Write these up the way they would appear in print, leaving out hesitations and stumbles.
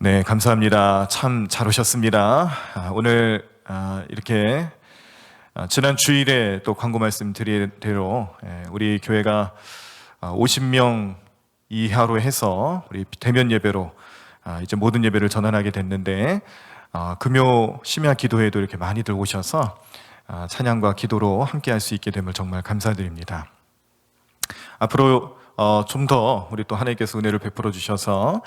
네, 감사합니다. 참 잘 오셨습니다. 오늘 이렇게 지난 주일에 또 광고 말씀 드릴 대로 우리 교회가 50명 이하로 해서 우리 대면 예배로 이제 모든 예배를 전환하게 됐는데 금요 심야 기도회도 이렇게 많이들 오셔서 찬양과 기도로 함께 할 수 있게 됨을 정말 감사드립니다. 앞으로 좀 더 우리 또 하나님께서 은혜를 베풀어 주셔서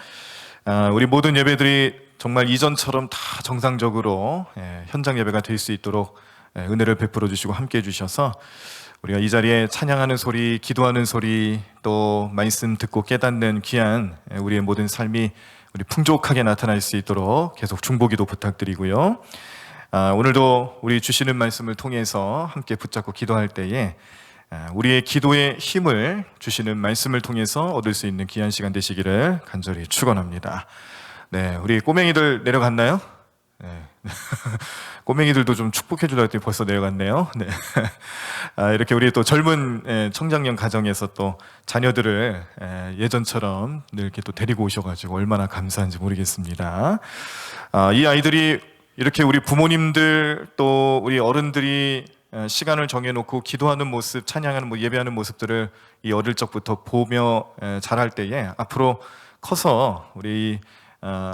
우리 모든 예배들이 정말 이전처럼 다 정상적으로 현장 예배가 될 수 있도록 은혜를 베풀어 주시고 함께 해주셔서 우리가 이 자리에 찬양하는 소리, 기도하는 소리, 또 말씀 듣고 깨닫는 귀한 우리의 모든 삶이 우리 풍족하게 나타날 수 있도록 계속 중보기도 부탁드리고요. 오늘도 우리 주시는 말씀을 통해서 함께 붙잡고 기도할 때에 우리의 기도의 힘을 주시는 말씀을 통해서 얻을 수 있는 귀한 시간 되시기를 간절히 축원합니다. 네, 우리 꼬맹이들 내려갔나요? 네. 꼬맹이들도 좀 축복해 주려고 했더니 벌써 내려갔네요. 네. 이렇게 우리 또 젊은 청장년 가정에서 또 자녀들을 예전처럼 늘 이렇게 또 데리고 오셔가지고 얼마나 감사한지 모르겠습니다. 이 아이들이 이렇게 우리 부모님들 또 우리 어른들이 시간을 정해놓고 기도하는 모습, 찬양하는 예배하는 모습들을 이 어릴 적부터 보며 자랄 때에 앞으로 커서 우리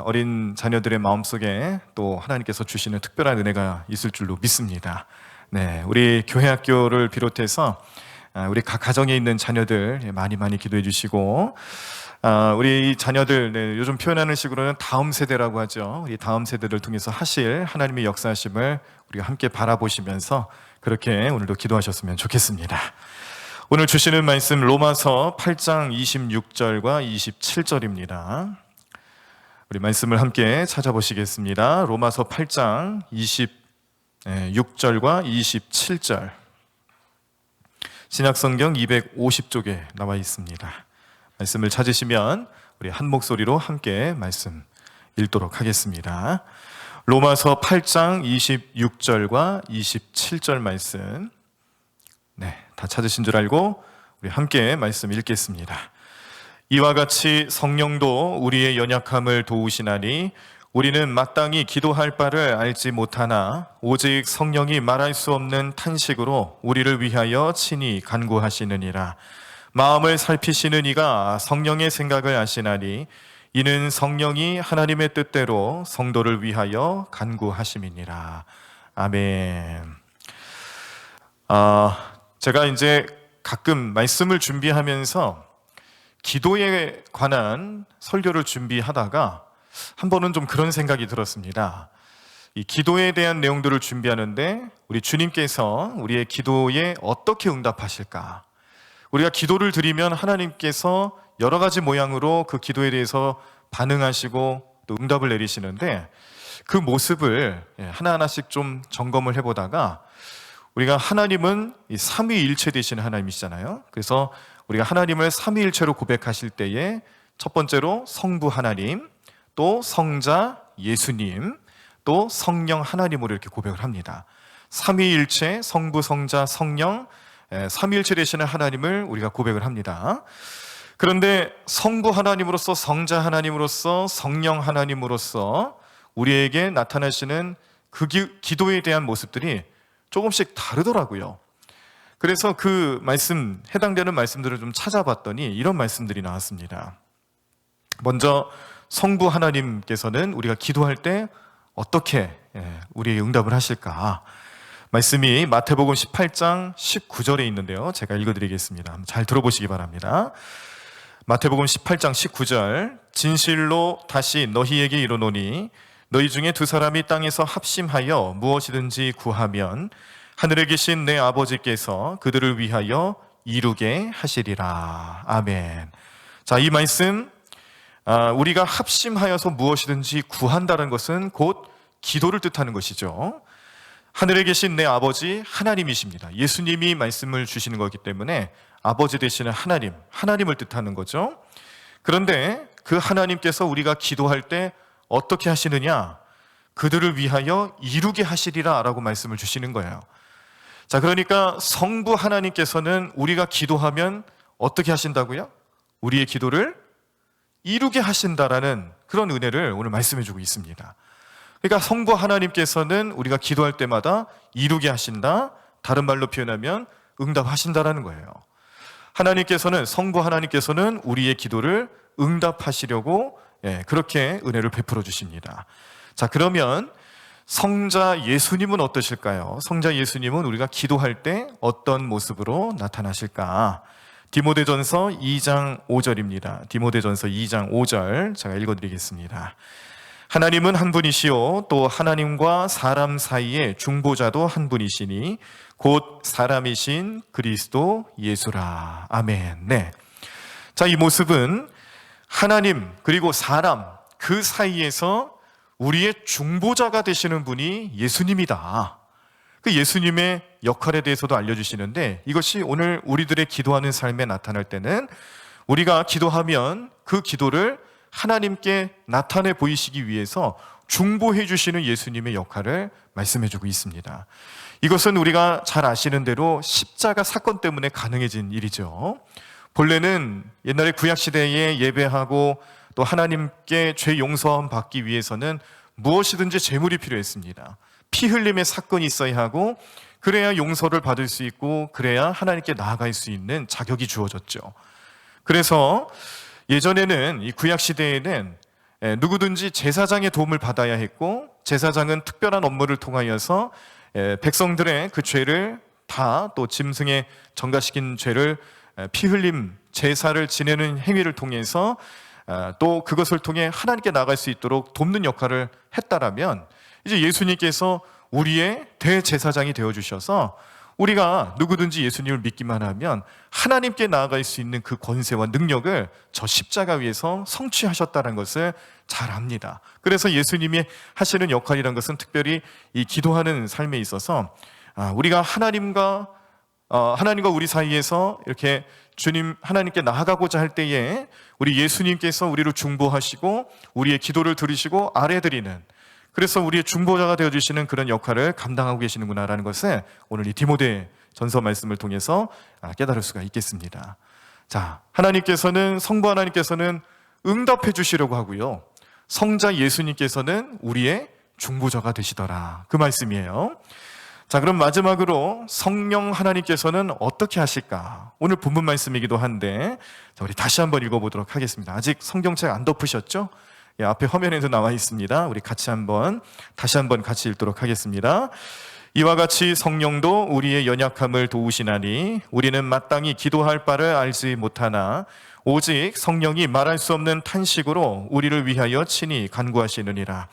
어린 자녀들의 마음속에 또 하나님께서 주시는 특별한 은혜가 있을 줄로 믿습니다. 네, 우리 교회 학교를 비롯해서 우리 각 가정에 있는 자녀들 많이 기도해 주시고 우리 자녀들 요즘 표현하는 식으로는 다음 세대라고 하죠. 우리 다음 세대를 통해서 하실 하나님의 역사하심을 우리가 함께 바라보시면서 그렇게 오늘도 기도하셨으면 좋겠습니다. 오늘 주시는 말씀 로마서 8장 26절과 27절입니다. 우리 말씀을 함께 찾아보시겠습니다. 로마서 8장 26절과 27절 신약성경 250쪽에 나와 있습니다. 말씀을 찾으시면 우리 한 목소리로 함께 말씀 읽도록 하겠습니다. 로마서 8장 26절과 27절 말씀, 다 찾으신 줄 알고 우리 함께 말씀 읽겠습니다. 이와 같이 성령도 우리의 연약함을 도우시나니 우리는 마땅히 기도할 바를 알지 못하나 오직 성령이 말할 수 없는 탄식으로 우리를 위하여 친히 간구하시느니라. 마음을 살피시는 이가 성령의 생각을 아시나니 이는 성령이 하나님의 뜻대로 성도를 위하여 간구하심이니라. 아멘. 제가 이제 가끔 말씀을 준비하면서 기도에 관한 설교를 준비하다가 한 번은 좀 그런 생각이 들었습니다. 이 기도에 대한 내용들을 준비하는데 우리 주님께서 우리의 기도에 어떻게 응답하실까? 우리가 기도를 드리면 하나님께서 여러 가지 모양으로 그 기도에 대해서 반응하시고 또 응답을 내리시는데 그 모습을 하나하나씩 좀 점검을 해보다가 우리가 하나님은 이 삼위일체 되시는 하나님이시잖아요. 그래서 우리가 하나님을 삼위일체로 고백하실 때에 첫 번째로 성부 하나님, 또 성자 예수님, 또 성령 하나님으로 이렇게 고백을 합니다. 삼위일체, 성부, 성자, 성령, 삼위일체 되시는 하나님을 우리가 고백을 합니다. 그런데 성부 하나님으로서, 성자 하나님으로서, 성령 하나님으로서 우리에게 나타나시는 그 기도에 대한 모습들이 조금씩 다르더라고요. 그래서 그 말씀, 해당되는 말씀들을 좀 찾아봤더니 이런 말씀들이 나왔습니다. 먼저 성부 하나님께서는 우리가 기도할 때 어떻게 우리에게 응답을 하실까? 말씀이 마태복음 18장 19절에 있는데요. 제가 읽어드리겠습니다. 잘 들어보시기 바랍니다. 마태복음 18장 19절 진실로 다시 너희에게 이르노니 너희 중에 두 사람이 땅에서 합심하여 무엇이든지 구하면 하늘에 계신 내 아버지께서 그들을 위하여 이루게 하시리라. 아멘. 자, 이 말씀 우리가 합심하여서 무엇이든지 구한다는 것은 곧 기도를 뜻하는 것이죠. 하늘에 계신 내 아버지 하나님이십니다. 예수님이 말씀을 주시는 거기 때문에 아버지 되시는 하나님, 하나님을 뜻하는 거죠. 그런데 그 하나님께서 우리가 기도할 때 어떻게 하시느냐? 그들을 위하여 이루게 하시리라 라고 말씀을 주시는 거예요. 자, 그러니까 성부 하나님께서는 우리가 기도하면 어떻게 하신다고요? 우리의 기도를 이루게 하신다라는 그런 은혜를 오늘 말씀해 주고 있습니다. 그러니까 성부 하나님께서는 우리가 기도할 때마다 이루게 하신다, 다른 말로 표현하면 응답하신다라는 거예요. 하나님께서는, 성부 하나님께서는 우리의 기도를 응답하시려고 그렇게 은혜를 베풀어 주십니다. 자, 그러면 성자 예수님은 어떠실까요? 성자 예수님은 우리가 기도할 때 어떤 모습으로 나타나실까? 디모데전서 2장 5절입니다. 디모데전서 2장 5절 제가 읽어드리겠습니다. 하나님은 한 분이시요 또 하나님과 사람 사이의 중보자도 한 분이시니 곧 사람이신 그리스도 예수라. 아멘. 네. 자, 이 모습은 하나님 그리고 사람 그 사이에서 우리의 중보자가 되시는 분이 예수님이다. 그 예수님의 역할에 대해서도 알려주시는데, 이것이 오늘 우리들의 기도하는 삶에 나타날 때는 우리가 기도하면 그 기도를 하나님께 나타내 보이시기 위해서 중보해 주시는 예수님의 역할을 말씀해 주고 있습니다. 이것은 우리가 잘 아시는 대로 십자가 사건 때문에 가능해진 일이죠. 본래는 옛날에 구약시대에 예배하고 또 하나님께 죄 용서함 받기 위해서는 무엇이든지 제물이 필요했습니다. 피 흘림의 사건이 있어야 하고, 그래야 용서를 받을 수 있고, 그래야 하나님께 나아갈 수 있는 자격이 주어졌죠. 그래서 예전에는, 이 구약시대에는 누구든지 제사장의 도움을 받아야 했고, 제사장은 특별한 업무를 통하여서 백성들의 그 죄를 다, 또 짐승에 전가시킨 죄를 피 흘림 제사를 지내는 행위를 통해서 또 그것을 통해 하나님께 나갈 수 있도록 돕는 역할을 했다라면, 이제 예수님께서 우리의 대제사장이 되어주셔서 우리가 누구든지 예수님을 믿기만 하면 하나님께 나아갈 수 있는 그 권세와 능력을 저 십자가 위에서 성취하셨다는 것을 잘 압니다. 그래서 예수님이 하시는 역할이라는 것은 특별히 이 기도하는 삶에 있어서 우리가 하나님과 우리 사이에서 이렇게 주님 하나님께 나아가고자 할 때에 우리 예수님께서 우리를 중보하시고 우리의 기도를 들으시고 아뢰드리는, 그래서 우리의 중보자가 되어주시는 그런 역할을 감당하고 계시는구나라는 것을 오늘 이 디모데 전서 말씀을 통해서 깨달을 수가 있겠습니다. 자, 성부 하나님께서는 응답해 주시려고 하고요, 성자 예수님께서는 우리의 중보자가 되시더라, 그 말씀이에요. 자, 그럼 마지막으로 성령 하나님께서는 어떻게 하실까? 오늘 본문 말씀이기도 한데, 자, 우리 다시 한번 읽어보도록 하겠습니다. 아직 성경책 안 덮으셨죠? 예, 앞에 화면에도 나와 있습니다. 우리 다시 한번 같이 읽도록 하겠습니다. 이와 같이 성령도 우리의 연약함을 도우시나니 우리는 마땅히 기도할 바를 알지 못하나 오직 성령이 말할 수 없는 탄식으로 우리를 위하여 친히 간구하시느니라.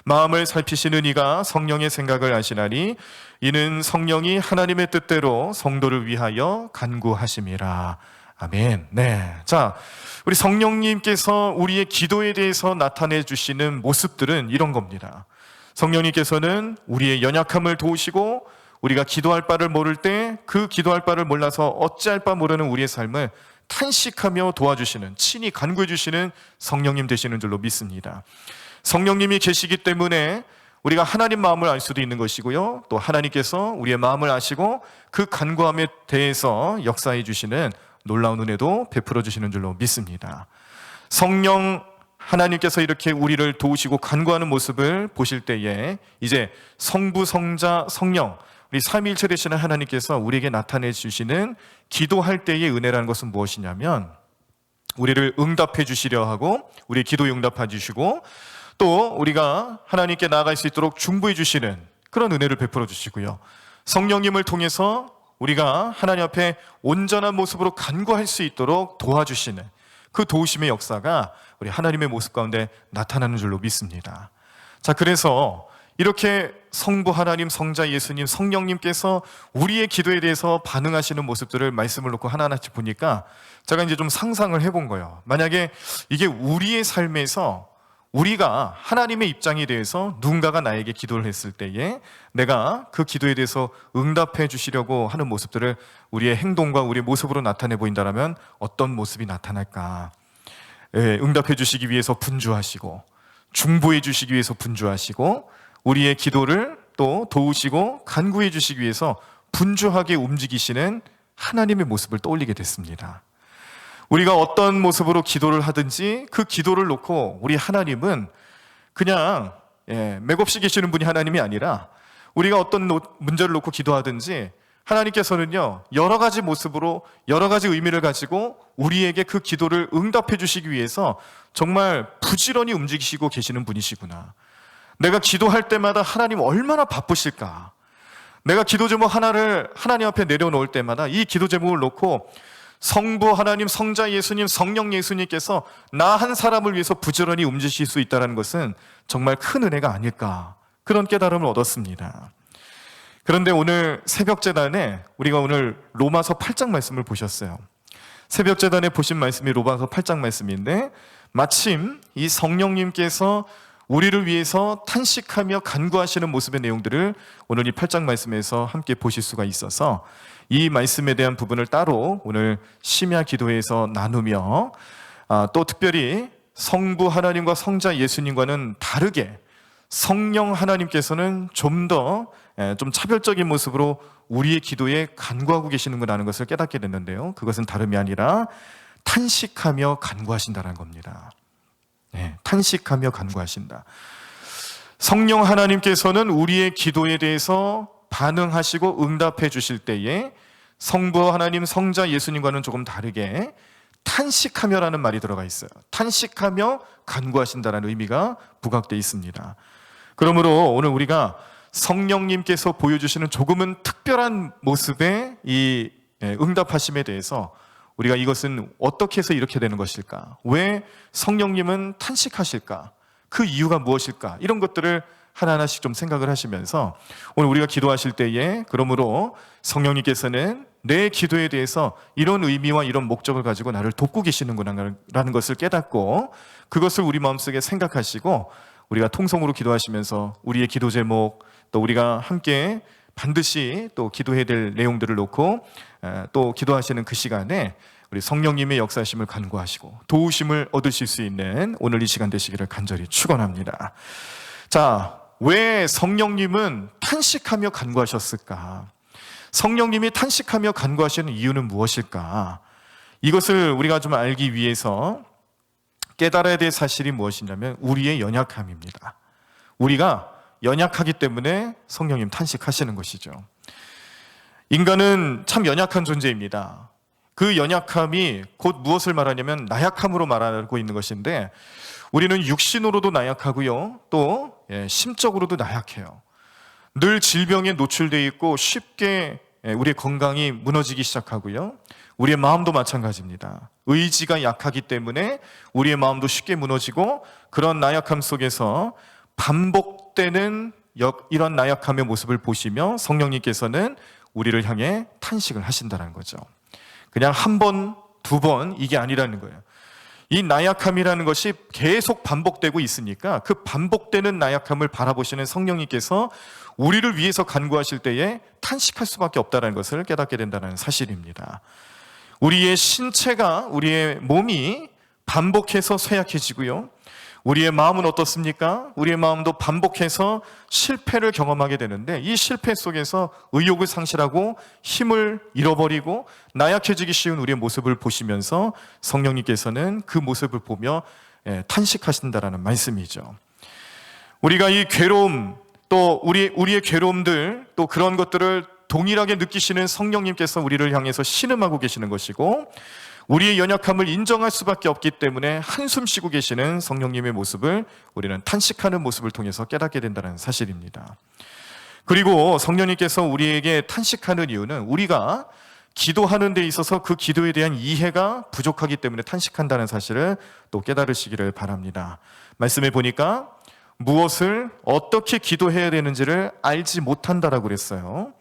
마음을 살피시는 이가 성령의 생각을 아시나니 이는 성령이 하나님의 뜻대로 성도를 위하여 간구하심이라. 아멘. 네. 자, 우리 성령님께서 우리의 기도에 대해서 나타내 주시는 모습들은 이런 겁니다. 성령님께서는 우리의 연약함을 도우시고, 우리가 기도할 바를 모를 때 그 기도할 바를 몰라서 어찌할 바 모르는 우리의 삶을 탄식하며 도와주시는, 친히 간구해 주시는 성령님 되시는 줄로 믿습니다. 성령님이 계시기 때문에 우리가 하나님 마음을 알 수도 있는 것이고요, 또 하나님께서 우리의 마음을 아시고 그 간구함에 대해서 역사해 주시는 놀라운 은혜도 베풀어 주시는 줄로 믿습니다. 성령 하나님께서 이렇게 우리를 도우시고 간구하는 모습을 보실 때에 이제 성부, 성자, 성령, 우리 삼위일체 되시는 하나님께서 우리에게 나타내 주시는 기도할 때의 은혜라는 것은 무엇이냐면, 우리를 응답해 주시려 하고 우리의 기도에 응답해 주시고, 또 우리가 하나님께 나아갈 수 있도록 중보해 주시는 그런 은혜를 베풀어 주시고요, 성령님을 통해서 우리가 하나님 앞에 온전한 모습으로 간구할 수 있도록 도와주시는 그 도우심의 역사가 우리 하나님의 모습 가운데 나타나는 줄로 믿습니다. 자, 그래서 이렇게 성부 하나님, 성자 예수님, 성령님께서 우리의 기도에 대해서 반응하시는 모습들을 말씀을 놓고 하나하나씩 보니까 제가 이제 좀 상상을 해본 거예요. 만약에 이게 우리의 삶에서 우리가 하나님의 입장에 대해서 누군가가 나에게 기도를 했을 때에 내가 그 기도에 대해서 응답해 주시려고 하는 모습들을 우리의 행동과 우리의 모습으로 나타내 보인다면 어떤 모습이 나타날까? 응답해 주시기 위해서 분주하시고, 중보해 주시기 위해서 분주하시고, 우리의 기도를 또 도우시고 간구해 주시기 위해서 분주하게 움직이시는 하나님의 모습을 떠올리게 됐습니다. 우리가 어떤 모습으로 기도를 하든지 그 기도를 놓고 우리 하나님은 그냥 맥없이 계시는 분이 하나님이 아니라 우리가 어떤 문제를 놓고 기도하든지 하나님께서는요, 여러 가지 모습으로 여러 가지 의미를 가지고 우리에게 그 기도를 응답해 주시기 위해서 정말 부지런히 움직이시고 계시는 분이시구나. 내가 기도할 때마다 하나님 얼마나 바쁘실까. 내가 기도 제목 하나를 하나님 앞에 내려놓을 때마다 이 기도 제목을 놓고 성부 하나님, 성자 예수님, 성령 예수님께서 나 한 사람을 위해서 부지런히 움직이실 수 있다는 것은 정말 큰 은혜가 아닐까, 그런 깨달음을 얻었습니다. 그런데 오늘 새벽재단에 우리가 오늘 로마서 8장 말씀을 보셨어요. 새벽재단에 보신 말씀이 로마서 8장 말씀인데 마침 이 성령님께서 우리를 위해서 탄식하며 간구하시는 모습의 내용들을 오늘 이 8장 말씀에서 함께 보실 수가 있어서 이 말씀에 대한 부분을 따로 오늘 심야 기도회에서 나누며 또 특별히 성부 하나님과 성자 예수님과는 다르게 성령 하나님께서는 좀 더 좀 차별적인 모습으로 우리의 기도에 간구하고 계시는구나 하는 것을 깨닫게 됐는데요, 그것은 다름이 아니라 탄식하며 간구하신다는 겁니다. 탄식하며 간구하신다. 성령 하나님께서는 우리의 기도에 대해서 반응하시고 응답해 주실 때에 성부 하나님, 성자 예수님과는 조금 다르게 탄식하며라는 말이 들어가 있어요. 탄식하며 간구하신다는 의미가 부각되어 있습니다. 그러므로 오늘 우리가 성령님께서 보여주시는 조금은 특별한 모습의 이 응답하심에 대해서 우리가 이것은 어떻게 해서 이렇게 되는 것일까? 왜 성령님은 탄식하실까? 그 이유가 무엇일까? 이런 것들을 하나하나씩 좀 생각을 하시면서 오늘 우리가 기도하실 때에 그러므로 성령님께서는 내 기도에 대해서 이런 의미와 이런 목적을 가지고 나를 돕고 계시는구나 라는 것을 깨닫고 그것을 우리 마음속에 생각하시고 우리가 통성으로 기도하시면서 우리의 기도 제목 또 우리가 함께 반드시 또 기도해야 될 내용들을 놓고 또 기도하시는 그 시간에 우리 성령님의 역사심을 간구하시고 도우심을 얻으실 수 있는 오늘 이 시간 되시기를 간절히 축원합니다. 자, 왜 성령님은 탄식하며 간구하셨을까? 성령님이 탄식하며 간구하시는 이유는 무엇일까? 이것을 우리가 좀 알기 위해서 깨달아야 될 사실이 무엇이냐면 우리의 연약함입니다. 우리가 연약하기 때문에 성령님 탄식하시는 것이죠. 인간은 참 연약한 존재입니다. 그 연약함이 곧 무엇을 말하냐면 나약함으로 말하고 있는 것인데 우리는 육신으로도 나약하고요, 또 심적으로도 나약해요. 늘 질병에 노출되어 있고 쉽게 우리의 건강이 무너지기 시작하고요, 우리의 마음도 마찬가지입니다. 의지가 약하기 때문에 우리의 마음도 쉽게 무너지고 그런 나약함 속에서 반복되는 이런 나약함의 모습을 보시며 성령님께서는 우리를 향해 탄식을 하신다는 거죠. 그냥 한 번, 두 번 이게 아니라는 거예요. 이 나약함이라는 것이 계속 반복되고 있으니까 그 반복되는 나약함을 바라보시는 성령님께서 우리를 위해서 간구하실 때에 탄식할 수밖에 없다는 것을 깨닫게 된다는 사실입니다. 우리의 신체가, 우리의 몸이 반복해서 쇠약해지고요, 우리의 마음은 어떻습니까? 우리의 마음도 반복해서 실패를 경험하게 되는데 이 실패 속에서 의욕을 상실하고 힘을 잃어버리고 나약해지기 쉬운 우리의 모습을 보시면서 성령님께서는 그 모습을 보며 탄식하신다라는 말씀이죠. 우리가 이 괴로움 또 우리의 괴로움들 또 그런 것들을 동일하게 느끼시는 성령님께서 우리를 향해서 신음하고 계시는 것이고 우리의 연약함을 인정할 수밖에 없기 때문에 한숨 쉬고 계시는 성령님의 모습을 우리는 탄식하는 모습을 통해서 깨닫게 된다는 사실입니다. 그리고 성령님께서 우리에게 탄식하는 이유는 우리가 기도하는 데 있어서 그 기도에 대한 이해가 부족하기 때문에 탄식한다는 사실을 또 깨달으시기를 바랍니다. 말씀해 보니까 무엇을 어떻게 기도해야 되는지를 알지 못한다라고 그랬어요.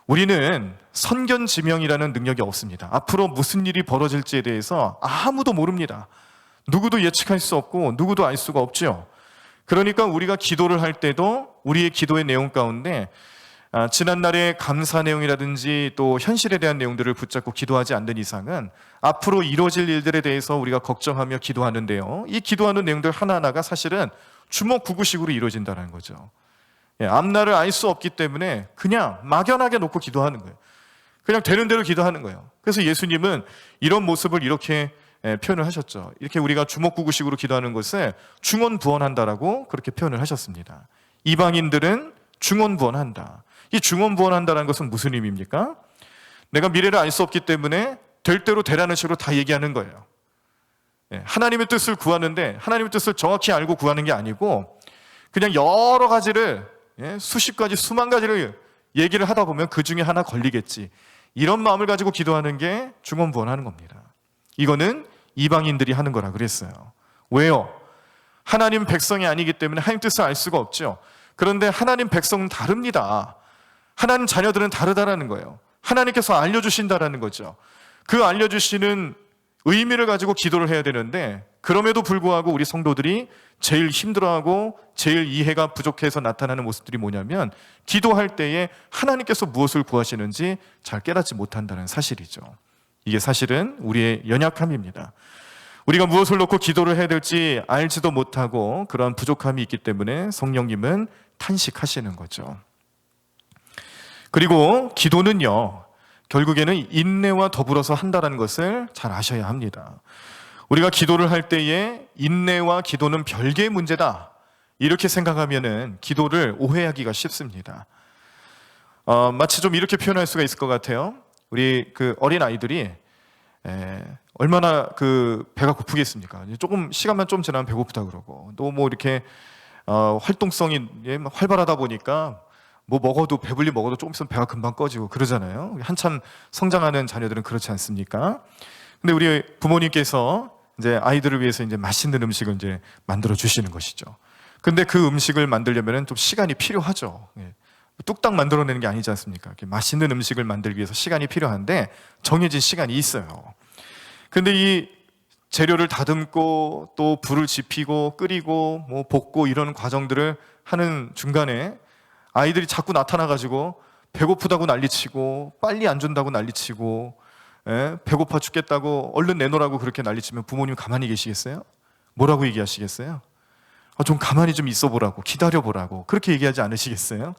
우리는 선견지명이라는 능력이 없습니다. 앞으로 무슨 일이 벌어질지에 대해서 아무도 모릅니다. 누구도 예측할 수 없고 누구도 알 수가 없죠. 그러니까 우리가 기도를 할 때도 우리의 기도의 내용 가운데 지난날의 감사 내용이라든지 또 현실에 대한 내용들을 붙잡고 기도하지 않는 이상은 앞으로 이루어질 일들에 대해서 우리가 걱정하며 기도하는데요, 이 기도하는 내용들 하나하나가 사실은 주먹구구식으로 이루어진다는 거죠. 앞날을 알 수 없기 때문에 그냥 막연하게 놓고 기도하는 거예요. 그냥 되는 대로 기도하는 거예요. 그래서 예수님은 이런 모습을 이렇게 표현을 하셨죠. 이렇게 우리가 주먹구구식으로 기도하는 것을 중언부언한다라고 그렇게 표현을 하셨습니다. 이방인들은 중언부언한다. 이 중언부언한다는 것은 무슨 의미입니까? 내가 미래를 알 수 없기 때문에 될 대로 되라는 식으로 다 얘기하는 거예요. 하나님의 뜻을 구하는데 하나님의 뜻을 정확히 알고 구하는 게 아니고 그냥 여러 가지를 수십 가지 수만 가지를 얘기를 하다 보면 그 중에 하나 걸리겠지, 이런 마음을 가지고 기도하는 게 중언부언하는 겁니다. 이거는 이방인들이 하는 거라 그랬어요. 왜요? 하나님 백성이 아니기 때문에 하나님 뜻을 알 수가 없죠. 그런데 하나님 백성은 다릅니다. 하나님 자녀들은 다르다라는 거예요. 하나님께서 알려주신다라는 거죠. 그 알려주시는 의미를 가지고 기도를 해야 되는데, 그럼에도 불구하고 우리 성도들이 제일 힘들어하고 제일 이해가 부족해서 나타나는 모습들이 뭐냐면, 기도할 때에 하나님께서 무엇을 구하시는지 잘 깨닫지 못한다는 사실이죠. 이게 사실은 우리의 연약함입니다. 우리가 무엇을 놓고 기도를 해야 될지 알지도 못하고 그러한 부족함이 있기 때문에 성령님은 탄식하시는 거죠. 그리고 기도는요, 결국에는 인내와 더불어서 한다는 것을 잘 아셔야 합니다. 우리가 기도를 할 때에 인내와 기도는 별개의 문제다, 이렇게 생각하면은 기도를 오해하기가 쉽습니다. 마치 좀 이렇게 표현할 수가 있을 것 같아요. 우리 그 어린 아이들이 얼마나 그 배가 고프겠습니까? 조금 시간만 좀 지나면 배고프다 그러고, 또 뭐 이렇게 활동성이 활발하다 보니까 뭐 먹어도, 배불리 먹어도 조금 있으면 배가 금방 꺼지고 그러잖아요. 한참 성장하는 자녀들은 그렇지 않습니까? 근데 우리 부모님께서 이제 아이들을 위해서 이제 맛있는 음식을 이제 만들어 주시는 것이죠. 근데 그 음식을 만들려면 좀 시간이 필요하죠. 뚝딱 만들어내는 게 아니지 않습니까? 이렇게 맛있는 음식을 만들기 위해서 시간이 필요한데 정해진 시간이 있어요. 근데 이 재료를 다듬고 또 불을 지피고 끓이고 뭐 볶고 이런 과정들을 하는 중간에 아이들이 자꾸 나타나가지고 배고프다고 난리치고 빨리 안 준다고 난리치고 배고파 죽겠다고 얼른 내놓으라고 그렇게 난리치면 부모님 가만히 계시겠어요? 뭐라고 얘기하시겠어요? 좀 가만히 좀 있어 보라고, 기다려 보라고 그렇게 얘기하지 않으시겠어요?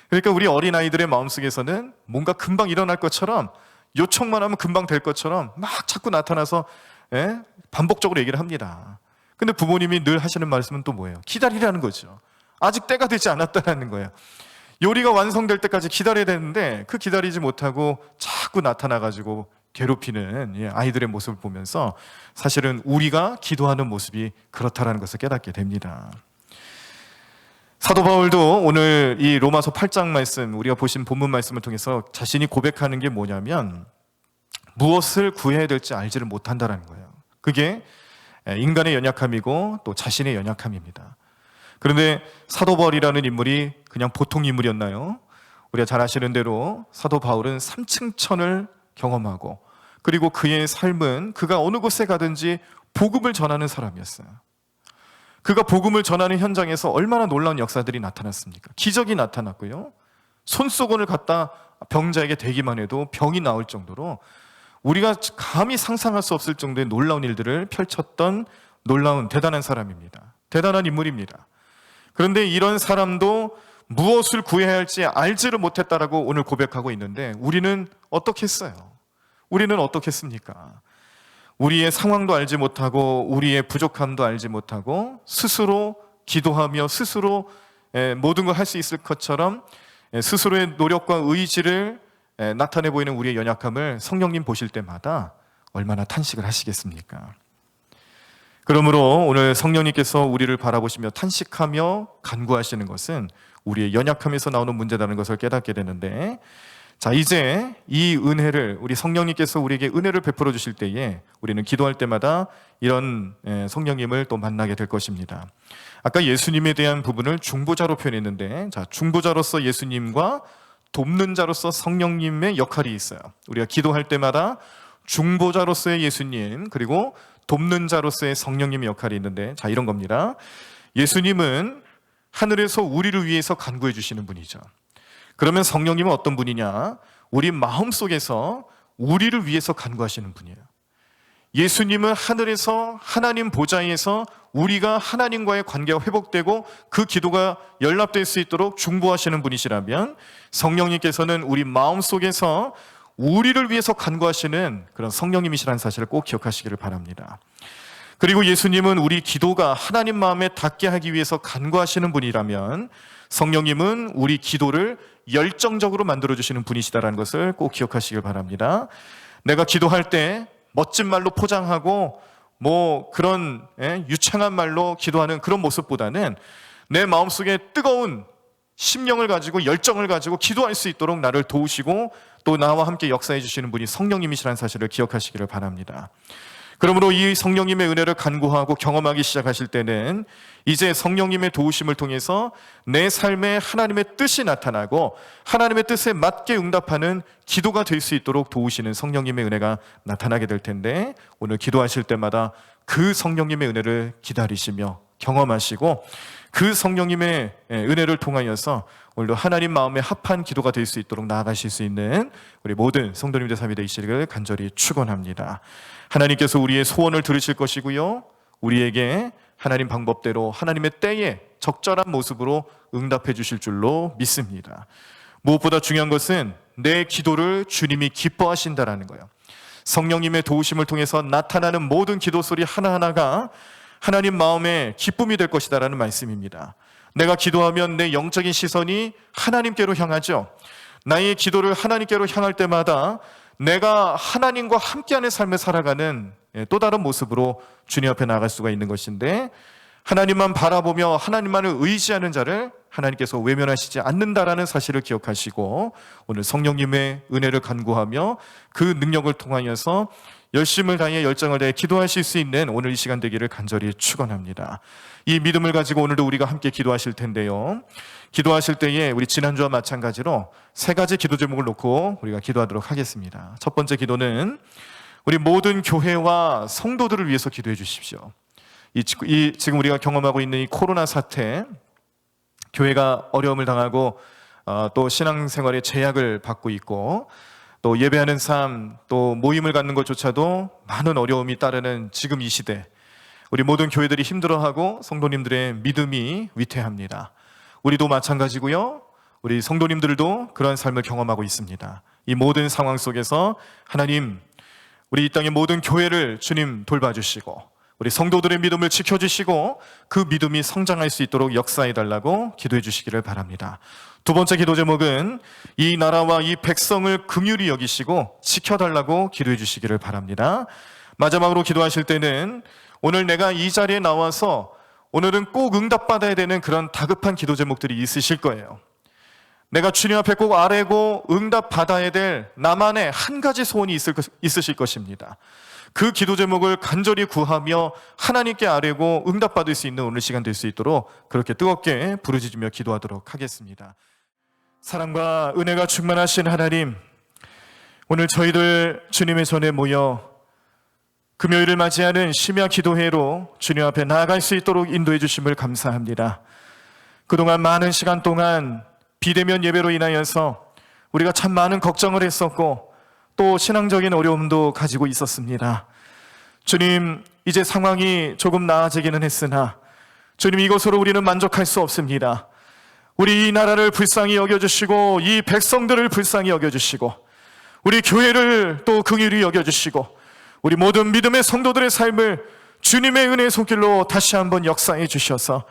그러니까 우리 어린아이들의 마음속에서는 뭔가 금방 일어날 것처럼, 요청만 하면 금방 될 것처럼 막 자꾸 나타나서 반복적으로 얘기를 합니다. 근데 부모님이 늘 하시는 말씀은 또 뭐예요? 기다리라는 거죠. 아직 때가 되지 않았다는 거예요. 요리가 완성될 때까지 기다려야 되는데 그 기다리지 못하고 자꾸 나타나가지고 괴롭히는 아이들의 모습을 보면서 사실은 우리가 기도하는 모습이 그렇다라는 것을 깨닫게 됩니다. 사도 바울도 오늘 이 로마서 8장 말씀, 우리가 보신 본문 말씀을 통해서 자신이 고백하는 게 뭐냐면 무엇을 구해야 될지 알지를 못한다는 거예요. 그게 인간의 연약함이고 또 자신의 연약함입니다. 그런데 사도 바울이라는 인물이 그냥 보통 인물이었나요? 우리가 잘 아시는 대로 사도 바울은 3층 천을 경험하고, 그리고 그의 삶은 그가 어느 곳에 가든지 복음을 전하는 사람이었어요. 그가 복음을 전하는 현장에서 얼마나 놀라운 역사들이 나타났습니까? 기적이 나타났고요, 손수건을 갖다 병자에게 대기만 해도 병이 나올 정도로 우리가 감히 상상할 수 없을 정도의 놀라운 일들을 펼쳤던 놀라운 대단한 사람입니다. 대단한 인물입니다. 그런데 이런 사람도 무엇을 구해야 할지 알지를 못했다라고 오늘 고백하고 있는데, 우리는 어떻게 했어요? 우리는 어떻게 했습니까? 우리의 상황도 알지 못하고 우리의 부족함도 알지 못하고 스스로 기도하며 스스로 모든 걸 할 수 있을 것처럼 스스로의 노력과 의지를 나타내 보이는 우리의 연약함을 성령님 보실 때마다 얼마나 탄식을 하시겠습니까? 그러므로 오늘 성령님께서 우리를 바라보시며 탄식하며 간구하시는 것은 우리의 연약함에서 나오는 문제라는 것을 깨닫게 되는데, 자, 이제 이 은혜를, 우리 성령님께서 우리에게 은혜를 베풀어 주실 때에 우리는 기도할 때마다 이런 성령님을 또 만나게 될 것입니다. 아까 예수님에 대한 부분을 중보자로 표현했는데, 자, 중보자로서 예수님과 돕는 자로서 성령님의 역할이 있어요. 우리가 기도할 때마다 중보자로서의 예수님, 그리고 돕는 자로서의 성령님의 역할이 있는데, 자, 이런 겁니다. 예수님은 하늘에서 우리를 위해서 간구해 주시는 분이죠. 그러면 성령님은 어떤 분이냐? 우리 마음속에서 우리를 위해서 간구하시는 분이에요. 예수님은 하늘에서 하나님 보좌에서 우리가 하나님과의 관계가 회복되고 그 기도가 연락될 수 있도록 중보하시는 분이시라면, 성령님께서는 우리 마음속에서 우리를 위해서 간구하시는 그런 성령님이시라는 사실을 꼭 기억하시기를 바랍니다. 그리고 예수님은 우리 기도가 하나님 마음에 닿게 하기 위해서 간구하시는 분이라면 성령님은 우리 기도를 열정적으로 만들어주시는 분이시다라는 것을 꼭 기억하시길 바랍니다. 내가 기도할 때 멋진 말로 포장하고 그런 유창한 말로 기도하는 그런 모습보다는 내 마음속에 뜨거운 심령을 가지고 열정을 가지고 기도할 수 있도록 나를 도우시고 또 나와 함께 역사해 주시는 분이 성령님이시라는 사실을 기억하시기를 바랍니다. 그러므로 이 성령님의 은혜를 간구하고 경험하기 시작하실 때는 이제 성령님의 도우심을 통해서 내 삶에 하나님의 뜻이 나타나고 하나님의 뜻에 맞게 응답하는 기도가 될 수 있도록 도우시는 성령님의 은혜가 나타나게 될 텐데, 오늘 기도하실 때마다 그 성령님의 은혜를 기다리시며 경험하시고 그 성령님의 은혜를 통하여서 오늘도 하나님 마음에 합한 기도가 될 수 있도록 나아가실 수 있는 우리 모든 성도님들의 삶이 되시기를 간절히 축원합니다. 하나님께서 우리의 소원을 들으실 것이고요, 우리에게 하나님 방법대로 하나님의 때에 적절한 모습으로 응답해 주실 줄로 믿습니다. 무엇보다 중요한 것은 내 기도를 주님이 기뻐하신다라는 거예요. 성령님의 도우심을 통해서 나타나는 모든 기도 소리 하나하나가 하나님 마음에 기쁨이 될 것이다라는 말씀입니다. 내가 기도하면 내 영적인 시선이 하나님께로 향하죠. 나의 기도를 하나님께로 향할 때마다 내가 하나님과 함께하는 삶을 살아가는 또 다른 모습으로 주님 앞에 나아갈 수가 있는 것인데, 하나님만 바라보며 하나님만을 의지하는 자를 하나님께서 외면하시지 않는다라는 사실을 기억하시고 오늘 성령님의 은혜를 간구하며 그 능력을 통하여서 열심을 다해 열정을 다해 기도하실 수 있는 오늘 이 시간 되기를 간절히 축원합니다. 이 믿음을 가지고 오늘도 우리가 함께 기도하실 텐데요, 기도하실 때에 우리 지난주와 마찬가지로 세 가지 기도 제목을 놓고 우리가 기도하도록 하겠습니다. 첫 번째 기도는 우리 모든 교회와 성도들을 위해서 기도해 주십시오. 지금 우리가 경험하고 있는 이 코로나 사태, 교회가 어려움을 당하고 또 신앙생활에 제약을 받고 있고 또 예배하는 삶, 또 모임을 갖는 것조차도 많은 어려움이 따르는 지금 이 시대, 우리 모든 교회들이 힘들어하고 성도님들의 믿음이 위태합니다. 우리도 마찬가지고요, 우리 성도님들도 그러한 삶을 경험하고 있습니다. 이 모든 상황 속에서 하나님, 우리 이 땅의 모든 교회를 주님 돌봐주시고 우리 성도들의 믿음을 지켜주시고 그 믿음이 성장할 수 있도록 역사해달라고 기도해 주시기를 바랍니다. 두 번째 기도 제목은 이 나라와 이 백성을 긍휼히 여기시고 지켜달라고 기도해 주시기를 바랍니다. 마지막으로 기도하실 때는 오늘 내가 이 자리에 나와서 오늘은 꼭 응답받아야 되는 그런 다급한 기도 제목들이 있으실 거예요. 내가 주님 앞에 꼭 아뢰고 응답받아야 될 나만의 한 가지 소원이 있으실 것입니다. 그 기도 제목을 간절히 구하며 하나님께 아뢰고 응답받을 수 있는 오늘 시간 될 수 있도록 그렇게 뜨겁게 부르짖으며 기도하도록 하겠습니다. 사랑과 은혜가 충만하신 하나님, 오늘 저희들 주님의 전에 모여 금요일을 맞이하는 심야 기도회로 주님 앞에 나아갈 수 있도록 인도해 주심을 감사합니다. 그동안 많은 시간 동안 비대면 예배로 인하여서 우리가 참 많은 걱정을 했었고 또 신앙적인 어려움도 가지고 있었습니다. 주님, 이제 상황이 조금 나아지기는 했으나 주님, 이것으로 우리는 만족할 수 없습니다. 우리 이 나라를 불쌍히 여겨주시고 이 백성들을 불쌍히 여겨주시고 우리 교회를 또 긍휼히 여겨주시고 우리 모든 믿음의 성도들의 삶을 주님의 은혜의 손길로 다시 한번 역사해 주셔서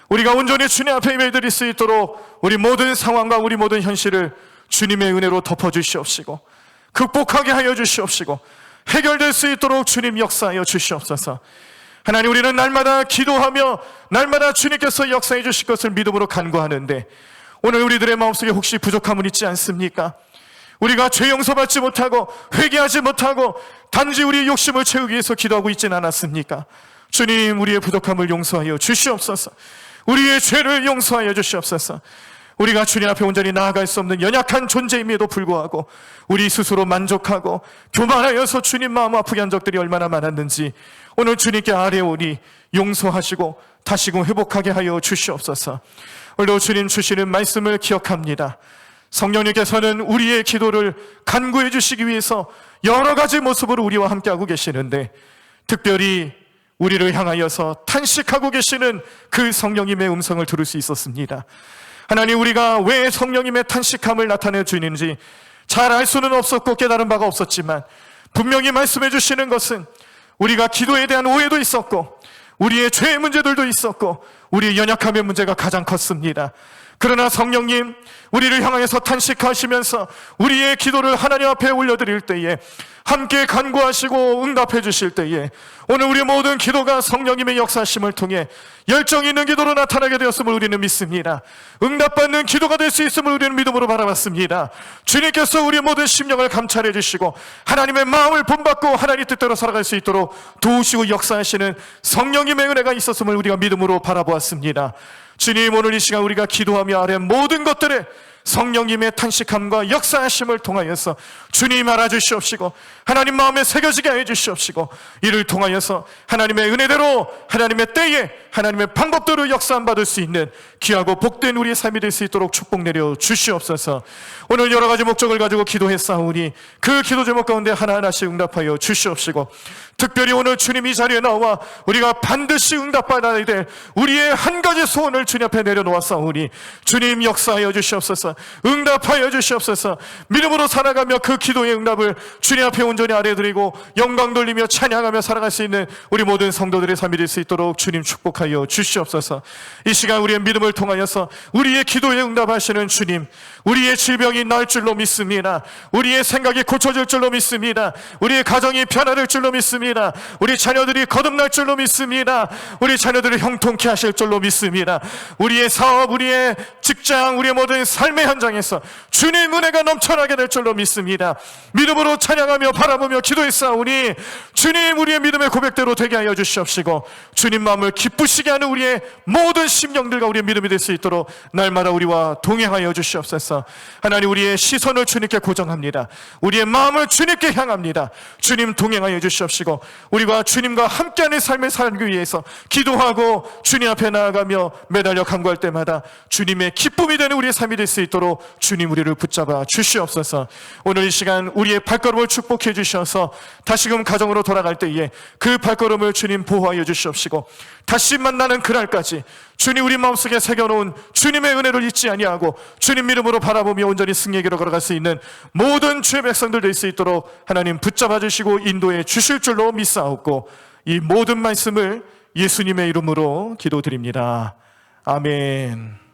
우리가 온전히 주님 앞에 예배드릴 수 있도록 우리 모든 상황과 우리 모든 현실을 주님의 은혜로 덮어주시옵시고 극복하게 하여 주시옵시고 해결될 수 있도록 주님 역사하여 주시옵소서. 하나님, 우리는 날마다 기도하며 날마다 주님께서 역사해 주실 것을 믿음으로 간구하는데 오늘 우리들의 마음속에 혹시 부족함은 있지 않습니까? 우리가 죄 용서받지 못하고 회개하지 못하고 단지 우리의 욕심을 채우기 위해서 기도하고 있지는 않았습니까? 주님, 우리의 부족함을 용서하여 주시옵소서. 우리의 죄를 용서하여 주시옵소서. 우리가 주님 앞에 온전히 나아갈 수 없는 연약한 존재임에도 불구하고 우리 스스로 만족하고 교만하여서 주님 마음 아프게 한 적들이 얼마나 많았는지 오늘 주님께 아뢰오니 용서하시고 다시금 회복하게 하여 주시옵소서. 오늘도 주님 주시는 말씀을 기억합니다. 성령님께서는 우리의 기도를 간구해 주시기 위해서 여러 가지 모습으로 우리와 함께하고 계시는데 특별히 우리를 향하여서 탄식하고 계시는 그 성령님의 음성을 들을 수 있었습니다. 하나님, 우리가 왜 성령님의 탄식함을 나타내 주는지 잘 알 수는 없었고 깨달은 바가 없었지만 분명히 말씀해 주시는 것은 우리가 기도에 대한 오해도 있었고 우리의 죄의 문제들도 있었고 우리의 연약함의 문제가 가장 컸습니다. 그러나 성령님, 우리를 향하여서 탄식하시면서 우리의 기도를 하나님 앞에 올려드릴 때에 함께 간구하시고 응답해 주실 때에 오늘 우리 모든 기도가 성령님의 역사심을 통해 열정 있는 기도로 나타나게 되었음을 우리는 믿습니다. 응답받는 기도가 될 수 있음을 우리는 믿음으로 바라봤습니다. 주님께서 우리의 모든 심령을 감찰해 주시고 하나님의 마음을 본받고 하나님 뜻대로 살아갈 수 있도록 도우시고 역사하시는 성령님의 은혜가 있었음을 우리가 믿음으로 바라보았습니다. 주님, 오늘 이 시간 우리가 기도하며 아뢰 모든 것들에 성령님의 탄식함과 역사하심을 통하여서 주님 알아주시옵시고 하나님 마음에 새겨지게 해주시옵시고 이를 통하여서 하나님의 은혜대로 하나님의 때에 하나님의 방법대로 역사함 받을 수 있는 귀하고 복된 우리의 삶이 될 수 있도록 축복 내려 주시옵소서. 오늘 여러 가지 목적을 가지고 기도했사오니 그 기도 제목 가운데 하나하나씩 응답하여 주시옵시고 특별히 오늘 주님 이 자리에 나와 우리가 반드시 응답받아야 될 우리의 한 가지 소원을 주님 앞에 내려놓았사오니 주님 역사하여 주시옵소서. 응답하여 주시옵소서. 믿음으로 살아가며 그 기도의 응답을 주님 앞에 온전히 아뢰드리고 영광 돌리며 찬양하며 살아갈 수 있는 우리 모든 성도들의 삶이 될 수 있도록 주님 축복하여 주시옵소서. 이 시간 우리의 믿음을 통하여서 우리의 기도에 응답하시는 주님, 우리의 질병이 나을 줄로 믿습니다. 우리의 생각이 고쳐질 줄로 믿습니다. 우리의 가정이 변화될 줄로 믿습니다. 우리 자녀들이 거듭날 줄로 믿습니다. 우리 자녀들을 형통케 하실 줄로 믿습니다. 우리의 사업, 우리의 직장, 우리의 모든 삶의 현장에서 주님 은혜가 넘쳐나게 될 줄로 믿습니다. 믿음으로 찬양하며 바라보며 기도했사오니 주님 우리의 믿음의 고백대로 되게 하여 주시옵시고 주님 마음을 기쁘시게 하는 우리의 모든 심령들과 우리의 믿음이 될 수 있도록 날마다 우리와 동행하여 주시옵소서. 하나님, 우리의 시선을 주님께 고정합니다. 우리의 마음을 주님께 향합니다. 주님 동행하여 주시옵시고 우리가 주님과 함께하는 삶을 살기 위해서 기도하고 주님 앞에 나아가며 매달려 간구할 때마다 주님의 기쁨이 되는 우리의 삶이 될 수 있도록 주님 우리를 붙잡아 주시옵소서. 오늘 이 시간 우리의 발걸음을 축복해 주셔서 다시금 가정으로 돌아갈 때에 그 발걸음을 주님 보호하여 주시옵시고 다시 만나는 그날까지 주님 우리 마음속에 새겨놓은 주님의 은혜를 잊지 아니하고 주님 믿음으로 바라보며 온전히 승리의 길로 걸어갈 수 있는 모든 주의 백성들 될 수 있도록 하나님 붙잡아 주시고 인도해 주실 줄로 믿사옵고 이 모든 말씀을 예수님의 이름으로 기도드립니다. 아멘.